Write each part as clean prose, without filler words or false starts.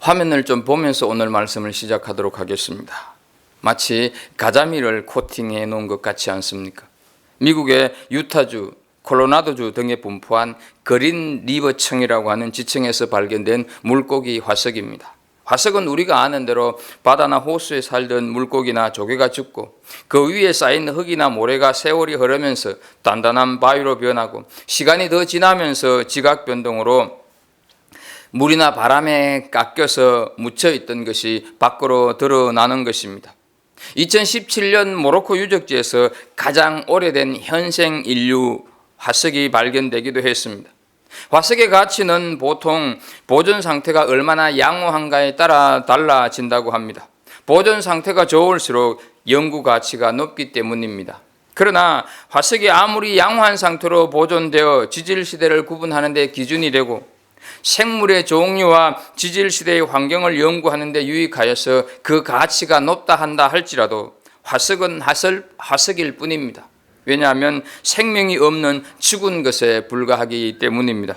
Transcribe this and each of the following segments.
화면을 좀 보면서 오늘 말씀을 시작하도록 하겠습니다. 마치 가자미를 코팅해 놓은 것 같지 않습니까? 미국의 유타주, 콜로라도주 등에 분포한 그린 리버청이라고 하는 지청에서 발견된 물고기 화석입니다. 화석은 우리가 아는 대로 바다나 호수에 살던 물고기나 조개가 죽고 그 위에 쌓인 흙이나 모래가 세월이 흐르면서 단단한 바위로 변하고 시간이 더 지나면서 지각 변동으로 물이나 바람에 깎여서 묻혀있던 것이 밖으로 드러나는 것입니다. 2017년 모로코 유적지에서 가장 오래된 현생 인류 화석이 발견되기도 했습니다. 화석의 가치는 보통 보존 상태가 얼마나 양호한가에 따라 달라진다고 합니다. 보존 상태가 좋을수록 연구 가치가 높기 때문입니다. 그러나 화석이 아무리 양호한 상태로 보존되어 지질시대를 구분하는 데 기준이 되고 생물의 종류와 지질시대의 환경을 연구하는 데 유익하여서 그 가치가 높다 한다 할지라도 화석은 화석일 뿐입니다. 왜냐하면 생명이 없는 죽은 것에 불과하기 때문입니다.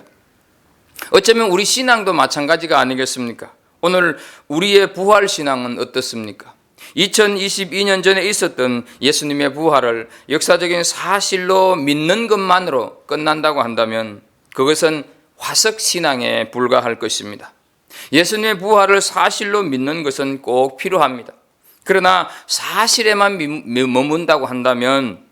어쩌면 우리 신앙도 마찬가지가 아니겠습니까? 오늘 우리의 부활신앙은 어떻습니까? 2022년 전에 있었던 예수님의 부활을 역사적인 사실로 믿는 것만으로 끝난다고 한다면 그것은 화석신앙에 불과할 것입니다. 예수님의 부활을 사실로 믿는 것은 꼭 필요합니다. 그러나 사실에만 머문다고 한다면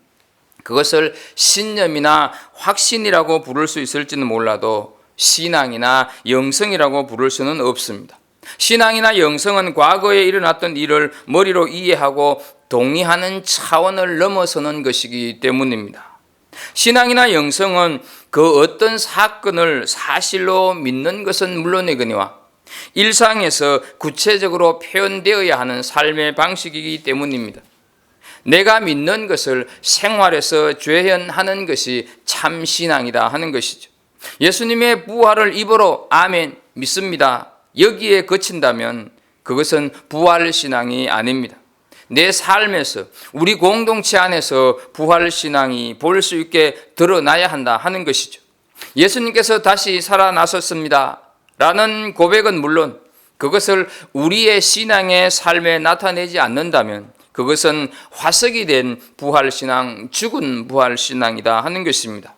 그것을 신념이나 확신이라고 부를 수 있을지는 몰라도 신앙이나 영성이라고 부를 수는 없습니다. 신앙이나 영성은 과거에 일어났던 일을 머리로 이해하고 동의하는 차원을 넘어서는 것이기 때문입니다. 신앙이나 영성은 그 어떤 사건을 사실로 믿는 것은 물론이거니와 일상에서 구체적으로 표현되어야 하는 삶의 방식이기 때문입니다. 내가 믿는 것을 생활에서 재현하는 것이 참 신앙이다 하는 것이죠. 예수님의 부활을 입으로 아멘 믿습니다. 여기에 그친다면 그것은 부활신앙이 아닙니다. 내 삶에서 우리 공동체 안에서 부활신앙이 볼 수 있게 드러나야 한다 하는 것이죠. 예수님께서 다시 살아나셨습니다 라는 고백은 물론 그것을 우리의 신앙의 삶에 나타내지 않는다면 그것은 화석이 된 부활신앙, 죽은 부활신앙이다 하는 것입니다.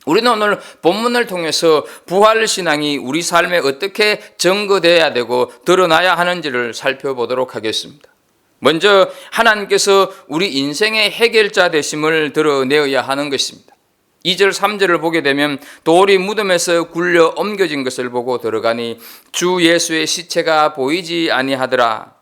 우리는 오늘 본문을 통해서 부활신앙이 우리 삶에 어떻게 증거되어야 되고 드러나야 하는지를 살펴보도록 하겠습니다. 먼저 하나님께서 우리 인생의 해결자 되심을 드러내어야 하는 것입니다. 2절 3절을 보게 되면 돌이 무덤에서 굴려 옮겨진 것을 보고 들어가니 주 예수의 시체가 보이지 아니하더라.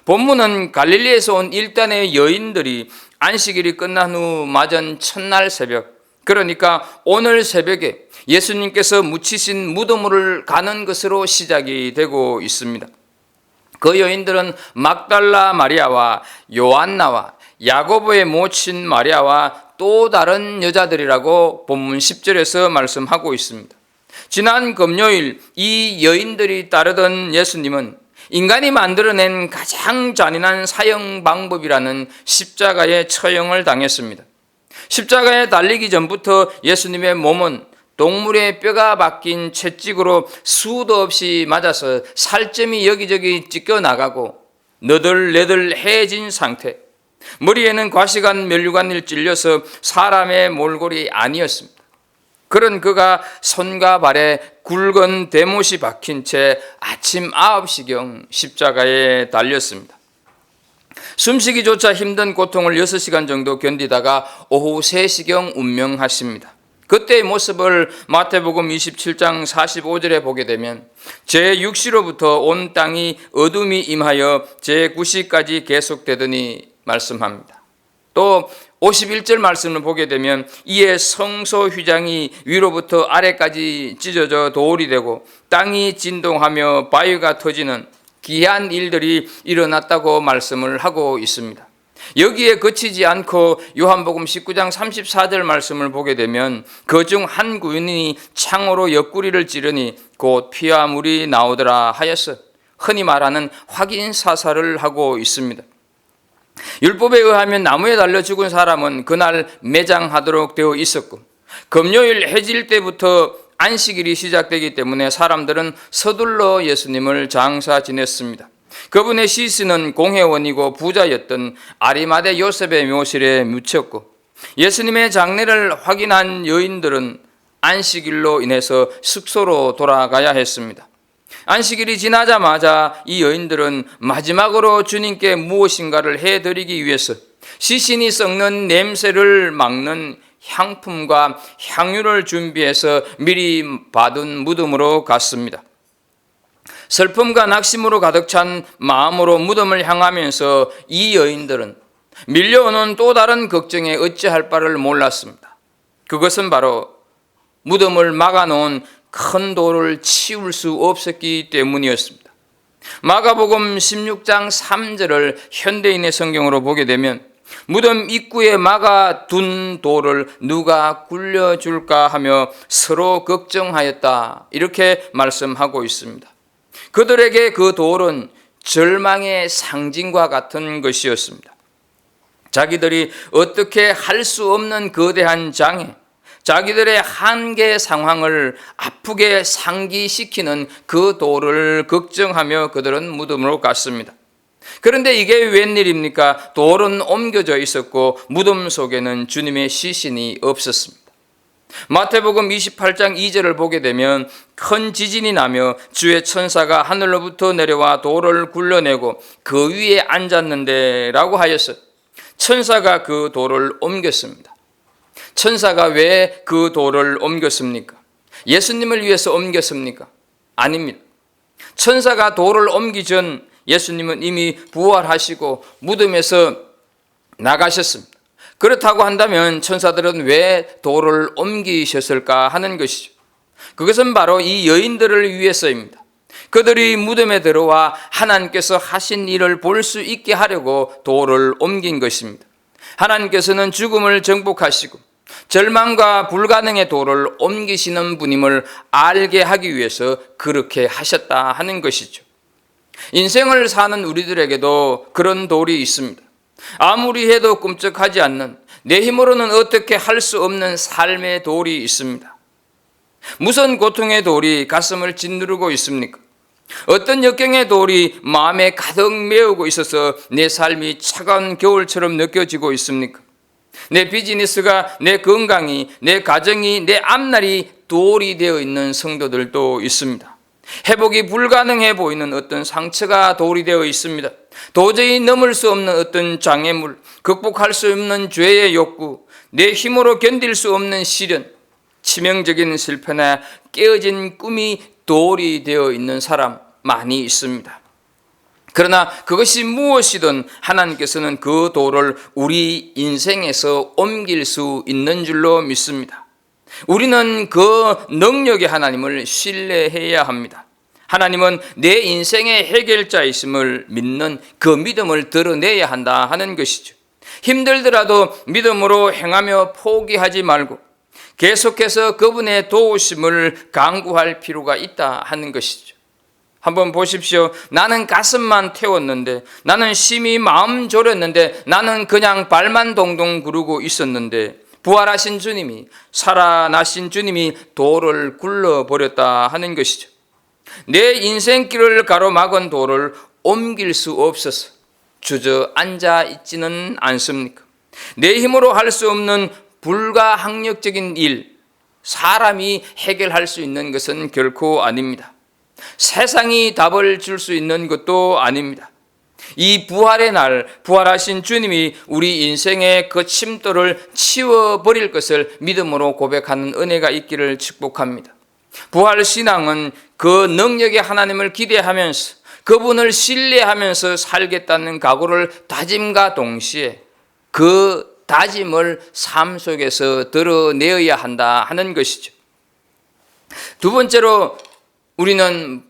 본문은 갈릴리에서 온 일단의 여인들이 안식일이 끝난 후 맞은 첫날 새벽, 그러니까 오늘 새벽에 예수님께서 묻히신 무덤으로 가는 것으로 시작이 되고 있습니다. 그 여인들은 막달라 마리아와 요한나와 야고보의 모친 마리아와 또 다른 여자들이라고 본문 10절에서 말씀하고 있습니다. 지난 금요일 이 여인들이 따르던 예수님은 인간이 만들어낸 가장 잔인한 사형 방법이라는 십자가의 처형을 당했습니다. 십자가에 달리기 전부터 예수님의 몸은 동물의 뼈가 박힌 채찍으로 수도 없이 맞아서 살점이 여기저기 찢겨나가고 너덜너덜해진 상태, 머리에는 과식한 면류관을 찔려서 사람의 몰골이 아니었습니다. 그런 그가 손과 발에 굵은 대못이 박힌 채 아침 9시경 십자가에 달렸습니다. 숨쉬기조차 힘든 고통을 6시간 정도 견디다가 오후 3시경 운명하십니다. 그때의 모습을 마태복음 27장 45절에 보게 되면 제6시로부터 온 땅이 어둠이 임하여 제9시까지 계속되더니 말씀합니다. 또 51절 말씀을 보게 되면 이에 성소 휘장이 위로부터 아래까지 찢어져 돌이 되고 땅이 진동하며 바위가 터지는 기이한 일들이 일어났다고 말씀을 하고 있습니다. 여기에 그치지 않고 요한복음 19장 34절 말씀을 보게 되면 그중 한 군인이 창으로 옆구리를 찌르니 곧 피와 물이 나오더라 하였어 흔히 말하는 확인 사살을 하고 있습니다. 율법에 의하면 나무에 달려 죽은 사람은 그날 매장하도록 되어 있었고 금요일 해질 때부터 안식일이 시작되기 때문에 사람들은 서둘러 예수님을 장사 지냈습니다. 그분의 시신은 공회원이고 부자였던 아리마대 요셉의 묘실에 묻혔고, 예수님의 장례를 확인한 여인들은 안식일로 인해서 숙소로 돌아가야 했습니다. 안식일이 지나자마자 이 여인들은 마지막으로 주님께 무엇인가를 해드리기 위해서 시신이 썩는 냄새를 막는 향품과 향유를 준비해서 미리 받은 무덤으로 갔습니다. 슬픔과 낙심으로 가득 찬 마음으로 무덤을 향하면서 이 여인들은 밀려오는 또 다른 걱정에 어찌할 바를 몰랐습니다. 그것은 바로 무덤을 막아놓은 큰 돌을 치울 수 없었기 때문이었습니다. 마가복음 16장 3절을 현대인의 성경으로 보게 되면 무덤 입구에 막아둔 돌을 누가 굴려줄까 하며 서로 걱정하였다, 이렇게 말씀하고 있습니다. 그들에게 그 돌은 절망의 상징과 같은 것이었습니다. 자기들이 어떻게 할 수 없는 거대한 장애, 자기들의 한계 상황을 아프게 상기시키는 그 돌을 걱정하며 그들은 무덤으로 갔습니다. 그런데 이게 웬일입니까? 돌은 옮겨져 있었고 무덤 속에는 주님의 시신이 없었습니다. 마태복음 28장 2절을 보게 되면 큰 지진이 나며 주의 천사가 하늘로부터 내려와 돌을 굴려내고 그 위에 앉았는데 라고 하였어요. 천사가 그 돌을 옮겼습니다. 천사가 왜 그 돌을 옮겼습니까? 예수님을 위해서 옮겼습니까? 아닙니다. 천사가 돌을 옮기 전 예수님은 이미 부활하시고 무덤에서 나가셨습니다. 그렇다고 한다면 천사들은 왜 돌을 옮기셨을까 하는 것이죠. 그것은 바로 이 여인들을 위해서입니다. 그들이 무덤에 들어와 하나님께서 하신 일을 볼 수 있게 하려고 돌을 옮긴 것입니다. 하나님께서는 죽음을 정복하시고 절망과 불가능의 돌을 옮기시는 분임을 알게 하기 위해서 그렇게 하셨다 하는 것이죠. 인생을 사는 우리들에게도 그런 돌이 있습니다. 아무리 해도 꿈쩍하지 않는, 내 힘으로는 어떻게 할 수 없는 삶의 돌이 있습니다. 무슨 고통의 돌이 가슴을 짓누르고 있습니까? 어떤 역경의 돌이 마음에 가득 메우고 있어서 내 삶이 차가운 겨울처럼 느껴지고 있습니까? 내 비즈니스가, 내 건강이, 내 가정이, 내 앞날이 돌이 되어 있는 성도들도 있습니다. 회복이 불가능해 보이는 어떤 상처가 돌이 되어 있습니다. 도저히 넘을 수 없는 어떤 장애물, 극복할 수 없는 죄의 욕구, 내 힘으로 견딜 수 없는 시련, 치명적인 실패나 깨어진 꿈이 돌이 되어 있는 사람 많이 있습니다. 그러나 그것이 무엇이든 하나님께서는 그 돌을 우리 인생에서 옮길 수 있는 줄로 믿습니다. 우리는 그 능력의 하나님을 신뢰해야 합니다. 하나님은 내 인생의 해결자이심을 믿는 그 믿음을 드러내야 한다 하는 것이죠. 힘들더라도 믿음으로 행하며 포기하지 말고 계속해서 그분의 도우심을 강구할 필요가 있다 하는 것이죠. 한번 보십시오. 나는 가슴만 태웠는데, 나는 심히 마음 졸였는데, 나는 그냥 발만 동동 구르고 있었는데 부활하신 주님이, 살아나신 주님이 돌을 굴러버렸다 하는 것이죠. 내 인생길을 가로막은 돌을 옮길 수 없어서 주저앉아 있지는 않습니까? 내 힘으로 할 수 없는 불가항력적인 일, 사람이 해결할 수 있는 것은 결코 아닙니다. 세상이 답을 줄 수 있는 것도 아닙니다. 이 부활의 날, 부활하신 주님이 우리 인생의 그 침도를 치워버릴 것을 믿음으로 고백하는 은혜가 있기를 축복합니다. 부활신앙은 그 능력의 하나님을 기대하면서 그분을 신뢰하면서 살겠다는 각오를 다짐과 동시에 그 다짐을 삶 속에서 드러내어야 한다 하는 것이죠. 두 번째로 우리는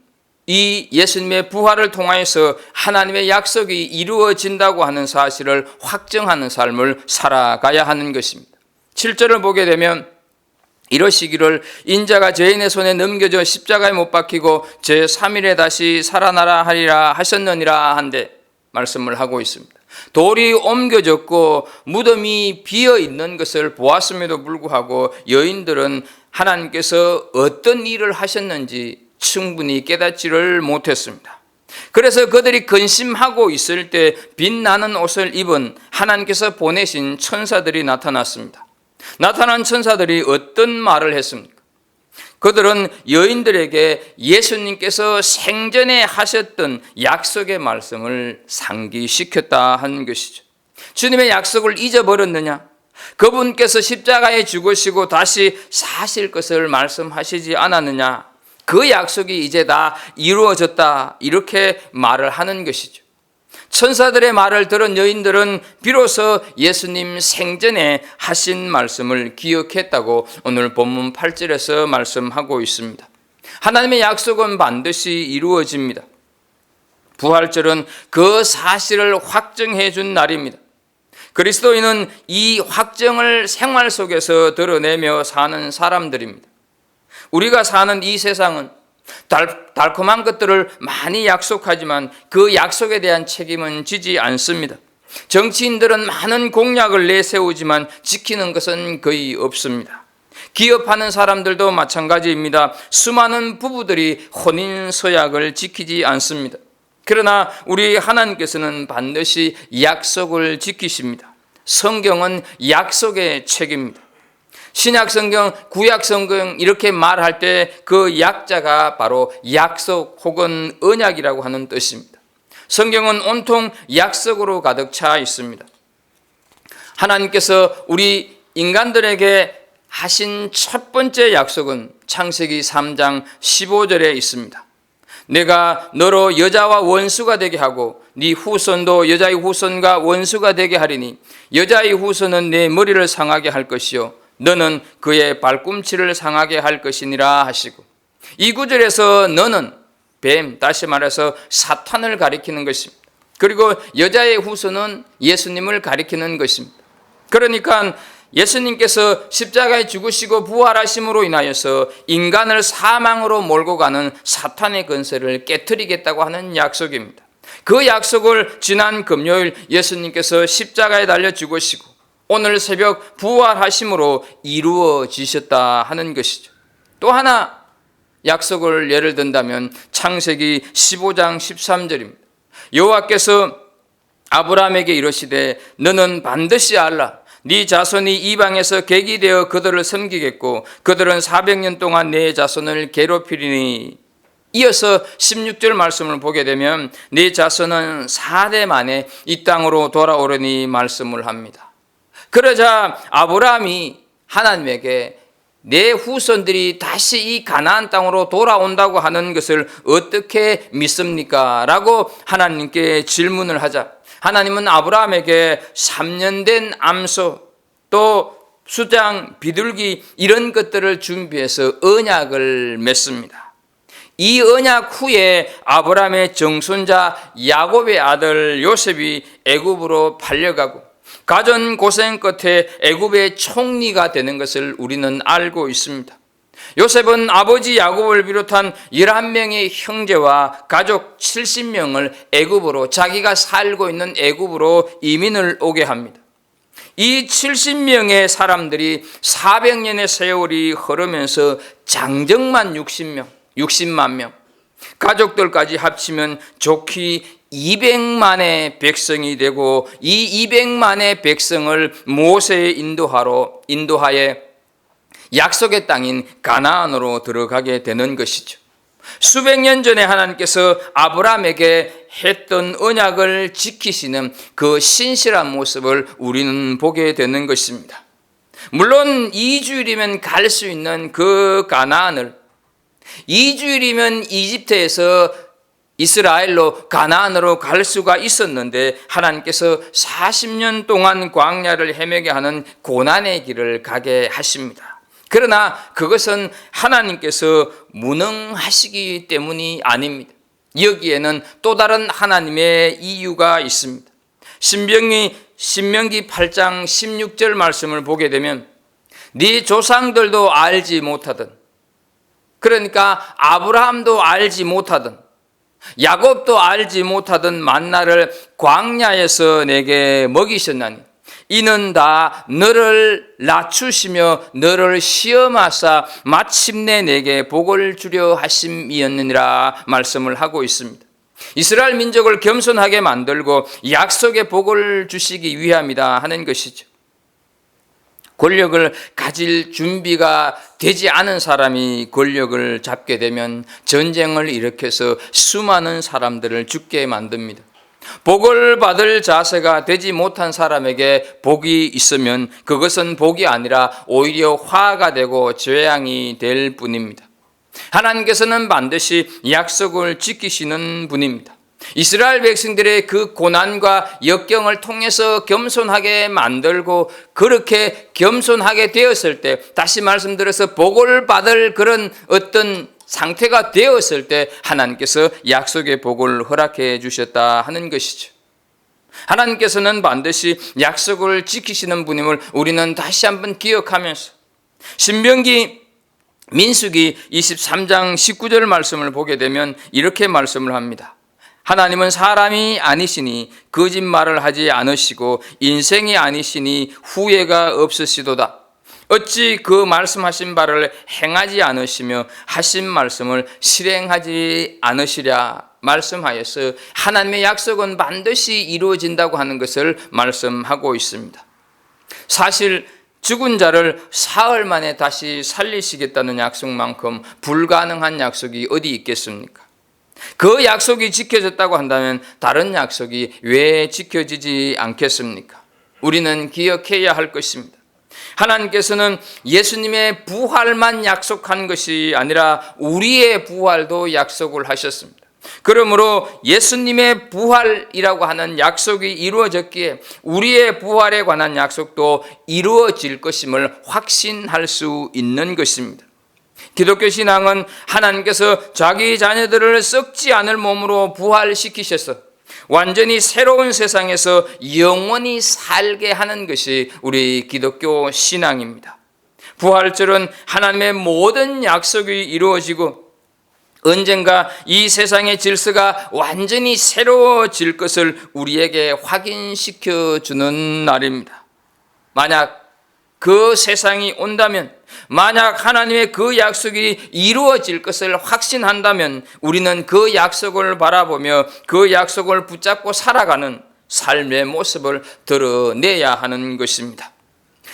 이 예수님의 부활을 통하여서 하나님의 약속이 이루어진다고 하는 사실을 확정하는 삶을 살아가야 하는 것입니다. 7절을 보게 되면 이러시기를 인자가 죄인의 손에 넘겨져 십자가에 못 박히고 제3일에 다시 살아나라 하리라 하셨느니라 한데 말씀을 하고 있습니다. 돌이 옮겨졌고 무덤이 비어 있는 것을 보았음에도 불구하고 여인들은 하나님께서 어떤 일을 하셨는지 충분히 깨닫지를 못했습니다. 그래서 그들이 근심하고 있을 때 빛나는 옷을 입은 하나님께서 보내신 천사들이 나타났습니다. 나타난 천사들이 어떤 말을 했습니까? 그들은 여인들에게 예수님께서 생전에 하셨던 약속의 말씀을 상기시켰다 하는 것이죠. 주님의 약속을 잊어버렸느냐? 그분께서 십자가에 죽으시고 다시 사실 것을 말씀하시지 않았느냐? 그 약속이 이제 다 이루어졌다, 이렇게 말을 하는 것이죠. 천사들의 말을 들은 여인들은 비로소 예수님 생전에 하신 말씀을 기억했다고 오늘 본문 8절에서 말씀하고 있습니다. 하나님의 약속은 반드시 이루어집니다. 부활절은 그 사실을 확증해 준 날입니다. 그리스도인은 이 확정을 생활 속에서 드러내며 사는 사람들입니다. 우리가 사는 이 세상은 달콤한 것들을 많이 약속하지만 그 약속에 대한 책임은 지지 않습니다. 정치인들은 많은 공약을 내세우지만 지키는 것은 거의 없습니다. 기업하는 사람들도 마찬가지입니다. 수많은 부부들이 혼인 서약을 지키지 않습니다. 그러나 우리 하나님께서는 반드시 약속을 지키십니다. 성경은 약속의 책입니다. 신약성경, 구약성경 이렇게 말할 때 그 약자가 바로 약속 혹은 언약이라고 하는 뜻입니다. 성경은 온통 약속으로 가득 차 있습니다. 하나님께서 우리 인간들에게 하신 첫 번째 약속은 창세기 3장 15절에 있습니다. 내가 너로 여자와 원수가 되게 하고 네 후손도 여자의 후손과 원수가 되게 하리니 여자의 후손은 내 머리를 상하게 할 것이요 너는 그의 발꿈치를 상하게 할 것이니라 하시고, 이 구절에서 너는 뱀, 다시 말해서 사탄을 가리키는 것입니다. 그리고 여자의 후손은 예수님을 가리키는 것입니다. 그러니까 예수님께서 십자가에 죽으시고 부활하심으로 인하여서 인간을 사망으로 몰고 가는 사탄의 권세를 깨트리겠다고 하는 약속입니다. 그 약속을 지난 금요일 예수님께서 십자가에 달려 죽으시고 오늘 새벽 부활하심으로 이루어지셨다 하는 것이죠. 또 하나 약속을 예를 든다면 창세기 15장 13절입니다. 여호와께서 아브라함에게 이르시되 너는 반드시 알라. 네 자손이 이방에서 객이 되어 그들을 섬기겠고 그들은 400년 동안 네 자손을 괴롭히리니. 이어서 16절 말씀을 보게 되면 네 자손은 4대 만에 이 땅으로 돌아오려니 말씀을 합니다. 그러자 아브라함이 하나님에게 내 후손들이 다시 이 가나안 땅으로 돌아온다고 하는 것을 어떻게 믿습니까? 라고 하나님께 질문을 하자 하나님은 아브라함에게 3년 된 암소 또 수장, 비둘기 이런 것들을 준비해서 언약을 맺습니다. 이 언약 후에 아브라함의 정손자 야곱의 아들 요셉이 애굽으로 팔려가고 가전 고생 끝에 애굽의 총리가 되는 것을 우리는 알고 있습니다. 요셉은 아버지 야곱을 비롯한 11명의 형제와 가족 70명을 애굽으로 자기가 살고 있는 애굽으로 이민을 오게 합니다. 이 70명의 사람들이 400년의 세월이 흐르면서 장정만 60만 명, 가족들까지 합치면 좋기 200만의 백성이 되고 이 200만의 백성을 모세의 인도하에 약속의 땅인 가나안으로 들어가게 되는 것이죠. 수백 년 전에 하나님께서 아브라함에게 했던 언약을 지키시는 그 신실한 모습을 우리는 보게 되는 것입니다. 물론 2주일이면 갈 수 있는 그 가나안을 2주일이면 이집트에서 이스라엘로 가나안으로 갈 수가 있었는데 하나님께서 40년 동안 광야를 헤매게 하는 고난의 길을 가게 하십니다. 그러나 그것은 하나님께서 무능하시기 때문이 아닙니다. 여기에는 또 다른 하나님의 이유가 있습니다. 신명기 8장 16절 말씀을 보게 되면 네 조상들도 알지 못하던, 그러니까 아브라함도 알지 못하던 야곱도 알지 못하던 만나를 광야에서 내게 먹이셨나니 이는 다 너를 낮추시며 너를 시험하사 마침내 내게 복을 주려 하심이었느니라 말씀을 하고 있습니다. 이스라엘 민족을 겸손하게 만들고 약속의 복을 주시기 위함이다 하는 것이죠. 권력을 가질 준비가 되지 않은 사람이 권력을 잡게 되면 전쟁을 일으켜서 수많은 사람들을 죽게 만듭니다. 복을 받을 자세가 되지 못한 사람에게 복이 있으면 그것은 복이 아니라 오히려 화가 되고 재앙이 될 뿐입니다. 하나님께서는 반드시 약속을 지키시는 분입니다. 이스라엘 백성들의 그 고난과 역경을 통해서 겸손하게 만들고 그렇게 겸손하게 되었을 때, 다시 말씀드려서 복을 받을 그런 어떤 상태가 되었을 때 하나님께서 약속의 복을 허락해 주셨다 하는 것이죠. 하나님께서는 반드시 약속을 지키시는 분임을 우리는 다시 한번 기억하면서 신명기 민수기 23장 19절 말씀을 보게 되면 이렇게 말씀을 합니다. 하나님은 사람이 아니시니 거짓말을 하지 않으시고 인생이 아니시니 후회가 없으시도다. 어찌 그 말씀하신 바를 행하지 않으시며 하신 말씀을 실행하지 않으시랴 말씀하여서 하나님의 약속은 반드시 이루어진다고 하는 것을 말씀하고 있습니다. 사실 죽은 자를 사흘 만에 다시 살리시겠다는 약속만큼 불가능한 약속이 어디 있겠습니까? 그 약속이 지켜졌다고 한다면 다른 약속이 왜 지켜지지 않겠습니까? 우리는 기억해야 할 것입니다. 하나님께서는 예수님의 부활만 약속한 것이 아니라 우리의 부활도 약속을 하셨습니다. 그러므로 예수님의 부활이라고 하는 약속이 이루어졌기에 우리의 부활에 관한 약속도 이루어질 것임을 확신할 수 있는 것입니다. 기독교 신앙은 하나님께서 자기 자녀들을 썩지 않을 몸으로 부활시키셔서 완전히 새로운 세상에서 영원히 살게 하는 것이 우리 기독교 신앙입니다. 부활절은 하나님의 모든 약속이 이루어지고 언젠가 이 세상의 질서가 완전히 새로워질 것을 우리에게 확인시켜 주는 날입니다. 만약 그 세상이 온다면, 만약 하나님의 그 약속이 이루어질 것을 확신한다면 우리는 그 약속을 바라보며 그 약속을 붙잡고 살아가는 삶의 모습을 드러내야 하는 것입니다.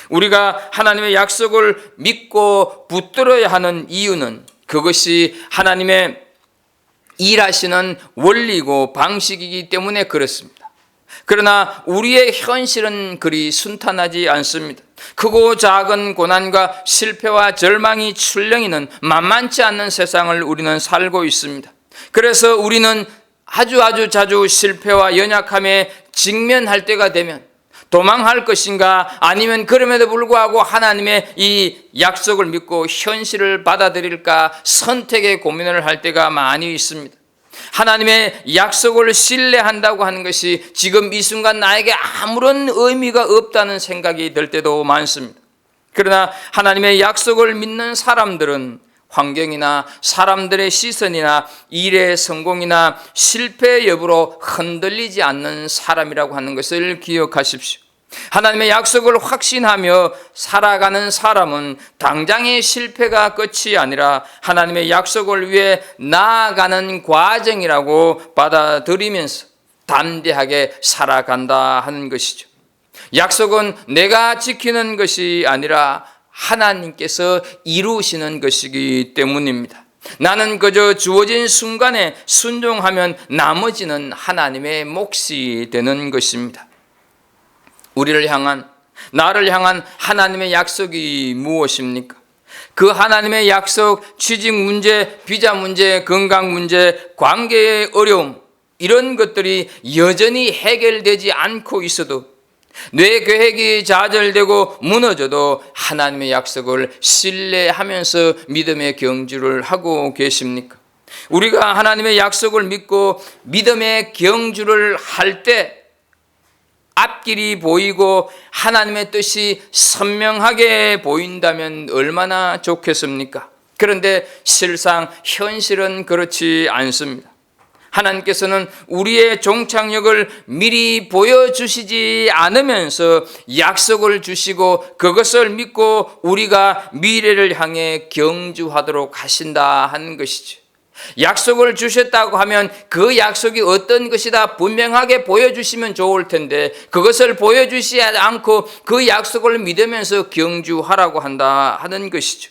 우리가 하나님의 약속을 믿고 붙들어야 하는 이유는 그것이 하나님의 일하시는 원리고 방식이기 때문에 그렇습니다. 그러나 우리의 현실은 그리 순탄하지 않습니다. 크고 작은 고난과 실패와 절망이 출렁이는 만만치 않는 세상을 우리는 살고 있습니다. 그래서 우리는 아주 자주 실패와 연약함에 직면할 때가 되면 도망할 것인가, 아니면 그럼에도 불구하고 하나님의 이 약속을 믿고 현실을 받아들일까 선택의 고민을 할 때가 많이 있습니다. 하나님의 약속을 신뢰한다고 하는 것이 지금 이 순간 나에게 아무런 의미가 없다는 생각이 들 때도 많습니다. 그러나 하나님의 약속을 믿는 사람들은 환경이나 사람들의 시선이나 일의 성공이나 실패 여부로 흔들리지 않는 사람이라고 하는 것을 기억하십시오. 하나님의 약속을 확신하며 살아가는 사람은 당장의 실패가 끝이 아니라 하나님의 약속을 위해 나아가는 과정이라고 받아들이면서 담대하게 살아간다 하는 것이죠. 약속은 내가 지키는 것이 아니라 하나님께서 이루시는 것이기 때문입니다. 나는 그저 주어진 순간에 순종하면 나머지는 하나님의 몫이 되는 것입니다. 우리를 향한, 나를 향한 하나님의 약속이 무엇입니까? 그 하나님의 약속, 취직 문제, 비자 문제, 건강 문제, 관계의 어려움, 이런 것들이 여전히 해결되지 않고 있어도, 뇌 계획이 좌절되고 무너져도 하나님의 약속을 신뢰하면서 믿음의 경주를 하고 계십니까? 우리가 하나님의 약속을 믿고 믿음의 경주를 할 때 앞길이 보이고 하나님의 뜻이 선명하게 보인다면 얼마나 좋겠습니까? 그런데 실상 현실은 그렇지 않습니다. 하나님께서는 우리의 종착역을 미리 보여주시지 않으면서 약속을 주시고 그것을 믿고 우리가 미래를 향해 경주하도록 하신다 하는 것이죠. 약속을 주셨다고 하면 그 약속이 어떤 것이다 분명하게 보여주시면 좋을 텐데 그것을 보여주시지 않고 그 약속을 믿으면서 경주하라고 한다 하는 것이죠.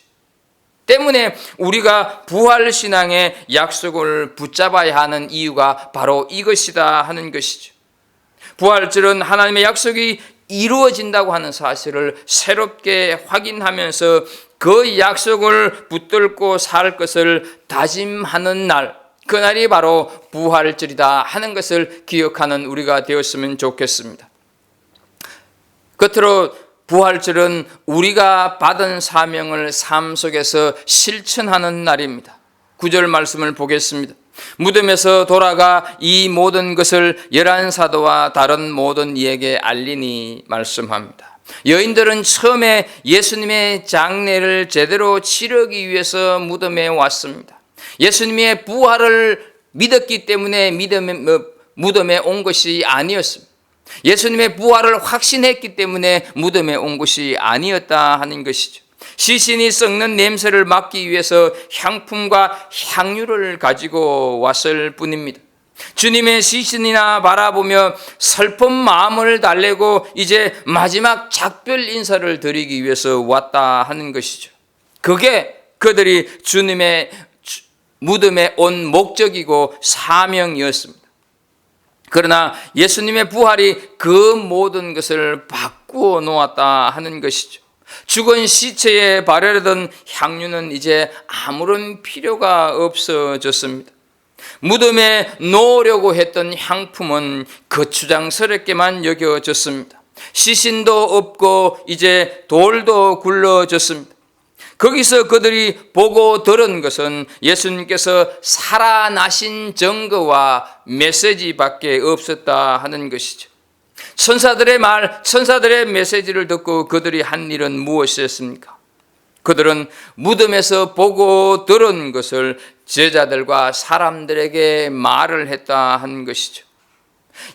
때문에 우리가 부활신앙의 약속을 붙잡아야 하는 이유가 바로 이것이다 하는 것이죠. 부활절은 하나님의 약속이 이루어진다고 하는 사실을 새롭게 확인하면서 그 약속을 붙들고 살 것을 다짐하는 날, 그날이 바로 부활절이다 하는 것을 기억하는 우리가 되었으면 좋겠습니다. 끝으로 부활절은 우리가 받은 사명을 삶 속에서 실천하는 날입니다. 9절 말씀을 보겠습니다. 무덤에서 돌아가 이 모든 것을 11사도와 다른 모든 이에게 알리니 말씀합니다. 여인들은 처음에 예수님의 장례를 제대로 치르기 위해서 무덤에 왔습니다. 예수님의 부활을 믿었기 때문에 무덤에 온 것이 아니었습니다. 예수님의 부활을 확신했기 때문에 무덤에 온 것이 아니었다 하는 것이죠. 시신이 썩는 냄새를 막기 위해서 향품과 향유를 가지고 왔을 뿐입니다. 주님의 시신이나 바라보며 슬픈 마음을 달래고 이제 마지막 작별 인사를 드리기 위해서 왔다 하는 것이죠. 그게 그들이 주님의 무덤에 온 목적이고 사명이었습니다. 그러나 예수님의 부활이 그 모든 것을 바꾸어 놓았다 하는 것이죠. 죽은 시체에 바르던 향유는 이제 아무런 필요가 없어졌습니다. 무덤에 놓으려고 했던 향품은 거추장스럽게만 여겨졌습니다. 시신도 없고 이제 돌도 굴러졌습니다. 거기서 그들이 보고 들은 것은 예수님께서 살아나신 증거와 메시지밖에 없었다 하는 것이죠. 천사들의 말, 천사들의 메시지를 듣고 그들이 한 일은 무엇이었습니까? 그들은 무덤에서 보고 들은 것을 제자들과 사람들에게 말을 했다 하는 것이죠.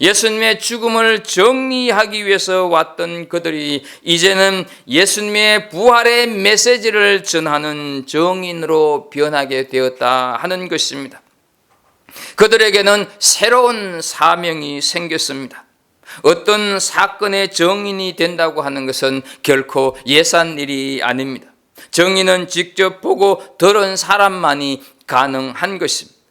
예수님의 죽음을 정리하기 위해서 왔던 그들이 이제는 예수님의 부활의 메시지를 전하는 증인으로 변하게 되었다 하는 것입니다. 그들에게는 새로운 사명이 생겼습니다. 어떤 사건의 증인이 된다고 하는 것은 결코 예산 일이 아닙니다. 증인은 직접 보고 들은 사람만이 가능한 것입니다.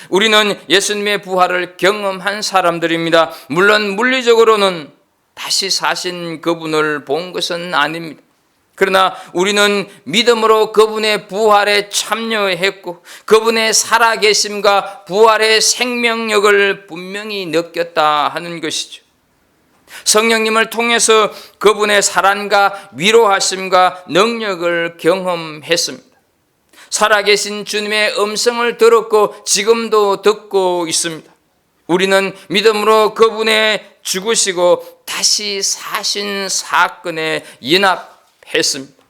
우리는 예수님의 부활을 경험한 사람들입니다. 물론 물리적으로는 다시 사신 그분을 본 것은 아닙니다. 그러나 우리는 믿음으로 그분의 부활에 참여했고 그분의 살아계심과 부활의 생명력을 분명히 느꼈다 하는 것이죠. 성령님을 통해서 그분의 사랑과 위로하심과 능력을 경험했습니다. 살아계신 주님의 음성을 들었고 지금도 듣고 있습니다. 우리는 믿음으로 그분의 죽으시고 다시 사신 사건에 연합했습니다.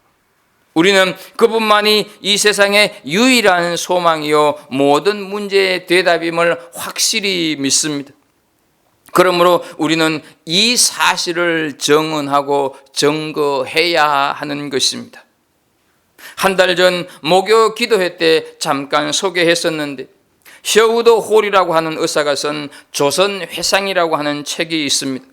우리는 그분만이 이 세상의 유일한 소망이요 모든 문제의 대답임을 확실히 믿습니다. 그러므로 우리는 이 사실을 정언하고 증거해야 하는 것입니다. 한 달 전 목요 기도회 때 잠깐 소개했었는데 셔우드 홀이라고 하는 의사가 쓴 조선 회상이라고 하는 책이 있습니다.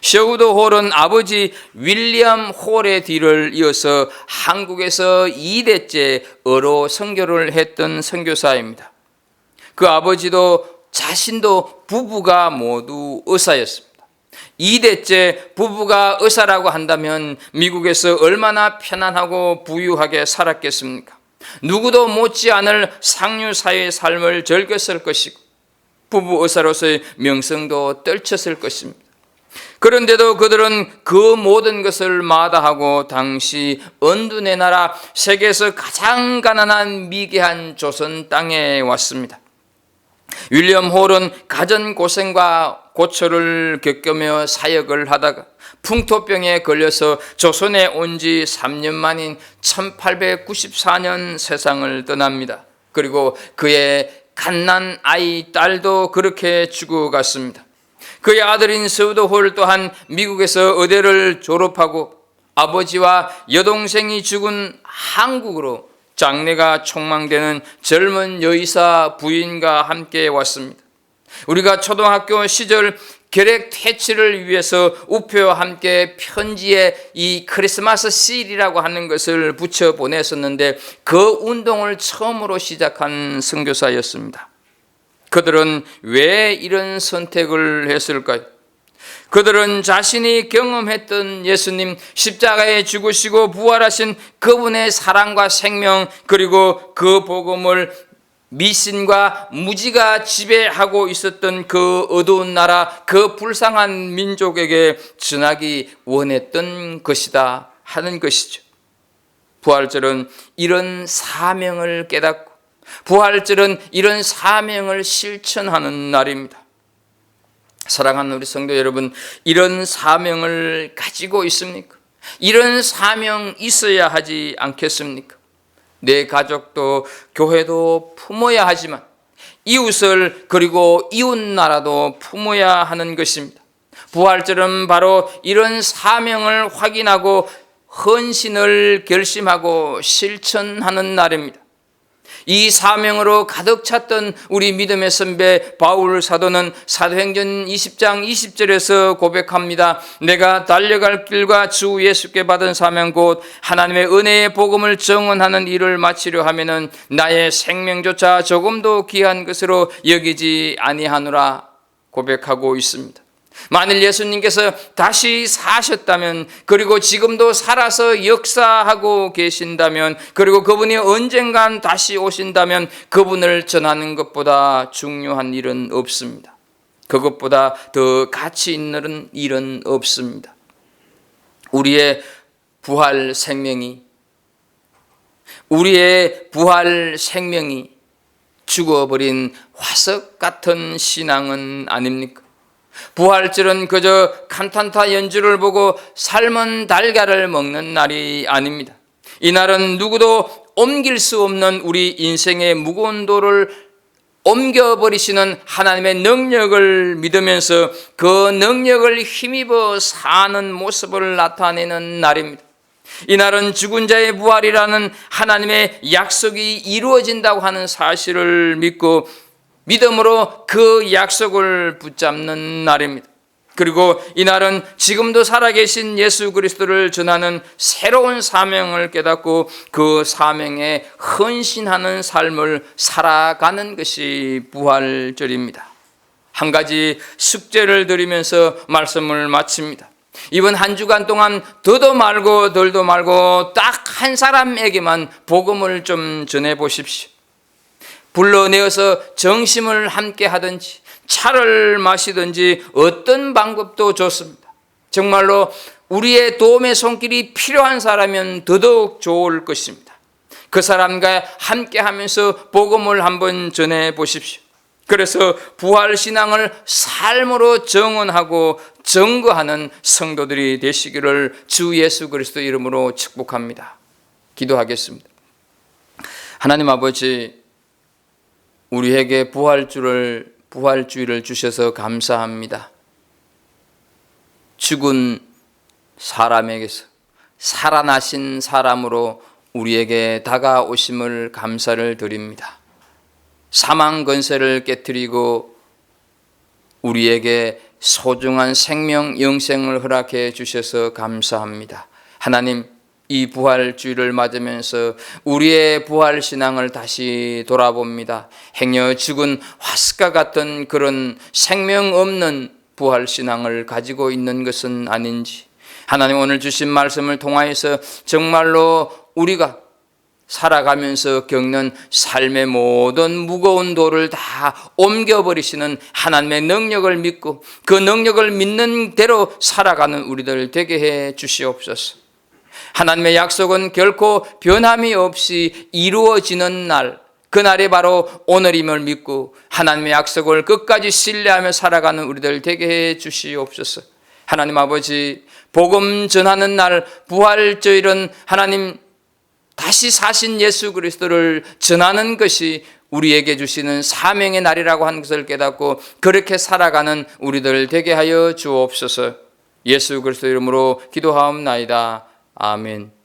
셔우드 홀은 아버지 윌리엄 홀의 뒤를 이어서 한국에서 2대째 어로 선교를 했던 선교사입니다. 그 아버지도 자신도 부부가 모두 의사였습니다. 2대째 부부가 의사라고 한다면 미국에서 얼마나 편안하고 부유하게 살았겠습니까? 누구도 못지않을 상류사회의 삶을 즐겼을 것이고 부부 의사로서의 명성도 떨쳤을 것입니다. 그런데도 그들은 그 모든 것을 마다하고 당시 언둔의 나라 세계에서 가장 가난한 미개한 조선 땅에 왔습니다. 윌리엄 홀은 가전 고생과 고초를 겪으며 사역을 하다가 풍토병에 걸려서 조선에 온 지 3년 만인 1894년 세상을 떠납니다. 그리고 그의 갓난 아이 딸도 그렇게 죽어갔습니다. 그의 아들인 서우드 홀 또한 미국에서 의대를 졸업하고 아버지와 여동생이 죽은 한국으로 장례가 촉망되는 젊은 여의사 부인과 함께 왔습니다. 우리가 초등학교 시절 결핵 퇴치를 위해서 우표와 함께 편지에 이 크리스마스 실이라고 하는 것을 붙여 보냈었는데 그 운동을 처음으로 시작한 선교사였습니다. 그들은 왜 이런 선택을 했을까요? 그들은 자신이 경험했던 예수님 십자가에 죽으시고 부활하신 그분의 사랑과 생명, 그리고 그 복음을 미신과 무지가 지배하고 있었던 그 어두운 나라, 그 불쌍한 민족에게 전하기 원했던 것이다 하는 것이죠. 부활절은 이런 사명을 깨닫고 부활절은 이런 사명을 실천하는 날입니다. 사랑하는 우리 성도 여러분, 이런 사명을 가지고 있습니까? 이런 사명 있어야 하지 않겠습니까? 내 가족도 교회도 품어야 하지만 이웃을 그리고 이웃나라도 품어야 하는 것입니다. 부활절은 바로 이런 사명을 확인하고 헌신을 결심하고 실천하는 날입니다. 이 사명으로 가득 찼던 우리 믿음의 선배 바울 사도는 사도행전 20장 20절에서 고백합니다. 내가 달려갈 길과 주 예수께 받은 사명 곧 하나님의 은혜의 복음을 증언하는 일을 마치려 하면은 나의 생명조차 조금도 귀한 것으로 여기지 아니하노라 고백하고 있습니다. 만일 예수님께서 다시 사셨다면, 그리고 지금도 살아서 역사하고 계신다면, 그리고 그분이 언젠간 다시 오신다면 그분을 전하는 것보다 중요한 일은 없습니다. 그것보다 더 가치 있는 일은 없습니다. 우리의 부활 생명이 죽어버린 화석 같은 신앙은 아닙니까? 부활절은 그저 칸탄타 연주를 보고 삶은 달걀을 먹는 날이 아닙니다. 이날은 누구도 옮길 수 없는 우리 인생의 무거운 돌을 옮겨버리시는 하나님의 능력을 믿으면서 그 능력을 힘입어 사는 모습을 나타내는 날입니다. 이날은 죽은 자의 부활이라는 하나님의 약속이 이루어진다고 하는 사실을 믿고 믿음으로 그 약속을 붙잡는 날입니다. 그리고 이날은 지금도 살아계신 예수 그리스도를 전하는 새로운 사명을 깨닫고 그 사명에 헌신하는 삶을 살아가는 것이 부활절입니다. 한 가지 숙제를 드리면서 말씀을 마칩니다. 이번 한 주간 동안 더도 말고 덜도 말고 딱 한 사람에게만 복음을 좀 전해보십시오. 불러내어서 정심을 함께 하든지 차를 마시든지 어떤 방법도 좋습니다. 정말로 우리의 도움의 손길이 필요한 사람이면 더더욱 좋을 것입니다. 그 사람과 함께 하면서 복음을 한번 전해 보십시오. 그래서 부활신앙을 삶으로 정언하고 증거하는 성도들이 되시기를 주 예수 그리스도 이름으로 축복합니다. 기도하겠습니다. 하나님 아버지, 우리에게 부활주의를 주셔서 감사합니다. 죽은 사람에게서 살아나신 사람으로 우리에게 다가오심을 감사를 드립니다. 사망 권세를 깨뜨리고 우리에게 소중한 생명, 영생을 허락해 주셔서 감사합니다. 하나님, 이 부활주의를 맞으면서 우리의 부활신앙을 다시 돌아봅니다. 행여 죽은 화석과 같은 그런 생명 없는 부활신앙을 가지고 있는 것은 아닌지, 하나님 오늘 주신 말씀을 통하여서 정말로 우리가 살아가면서 겪는 삶의 모든 무거운 돌을 다 옮겨버리시는 하나님의 능력을 믿고 그 능력을 믿는 대로 살아가는 우리들 되게 해 주시옵소서. 하나님의 약속은 결코 변함이 없이 이루어지는 날, 그날이 바로 오늘임을 믿고 하나님의 약속을 끝까지 신뢰하며 살아가는 우리들 되게 해 주시옵소서. 하나님 아버지, 복음 전하는 날 부활주일은 하나님 다시 사신 예수 그리스도를 전하는 것이 우리에게 주시는 사명의 날이라고 하는 것을 깨닫고 그렇게 살아가는 우리들 되게 하여 주옵소서. 예수 그리스도 이름으로 기도하옵나이다. 아멘.